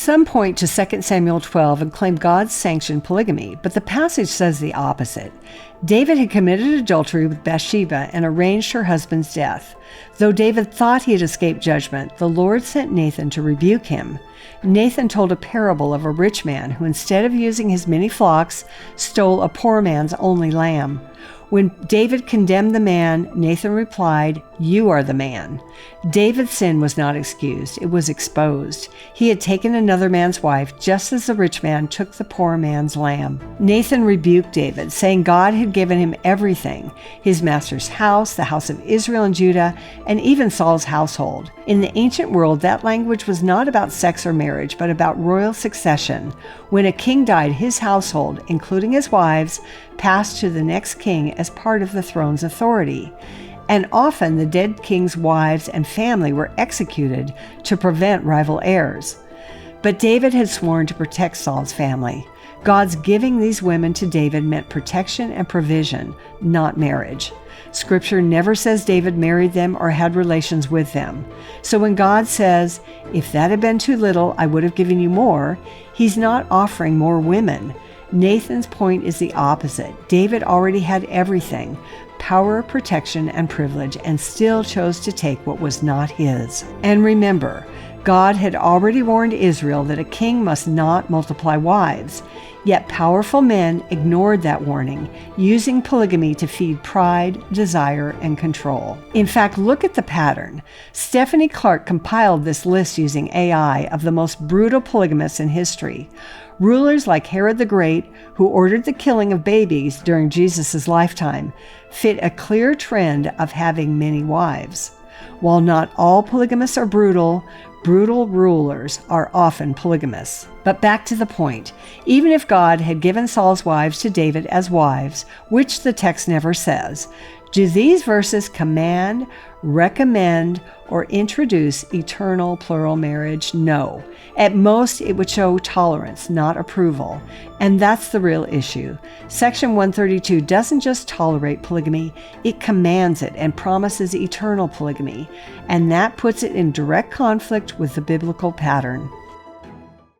Some point to 2 Samuel 12 and claim God sanctioned polygamy, but the passage says the opposite. David had committed adultery with Bathsheba and arranged her husband's death. Though David thought he had escaped judgment, the Lord sent Nathan to rebuke him. Nathan told a parable of a rich man who, instead of using his many flocks, stole a poor man's only lamb. When David condemned the man, Nathan replied, "You are the man." David's sin was not excused, it was exposed. He had taken another man's wife, just as the rich man took the poor man's lamb. Nathan rebuked David, saying God had given him everything, his master's house, the house of Israel and Judah, and even Saul's household. In the ancient world, that language was not about sex or marriage, but about royal succession. When a king died, his household, including his wives, passed to the next king as part of the throne's authority. And often the dead king's wives and family were executed to prevent rival heirs. But David had sworn to protect Saul's family. God's giving these women to David meant protection and provision, not marriage. Scripture never says David married them or had relations with them. So when God says, "If that had been too little, I would have given you more," he's not offering more women. Nathan's point is the opposite. David already had everything, power, protection, and privilege, and still chose to take what was not his. And remember, God had already warned Israel that a king must not multiply wives. Yet powerful men ignored that warning, using polygamy to feed pride, desire, and control. In fact, look at the pattern. Stephanie Clark compiled this list using AI of the most brutal polygamists in history. Rulers like Herod the Great, who ordered the killing of babies during Jesus' lifetime, fit a clear trend of having many wives. While not all polygamists are brutal rulers are often polygamists. But back to the point. Even if God had given Saul's wives to David as wives, which the text never says, do these verses command, recommend, or introduce eternal plural marriage? No. At most, it would show tolerance, not approval. And that's the real issue. Section 132 doesn't just tolerate polygamy, it commands it and promises eternal polygamy. And that puts it in direct conflict with the biblical pattern.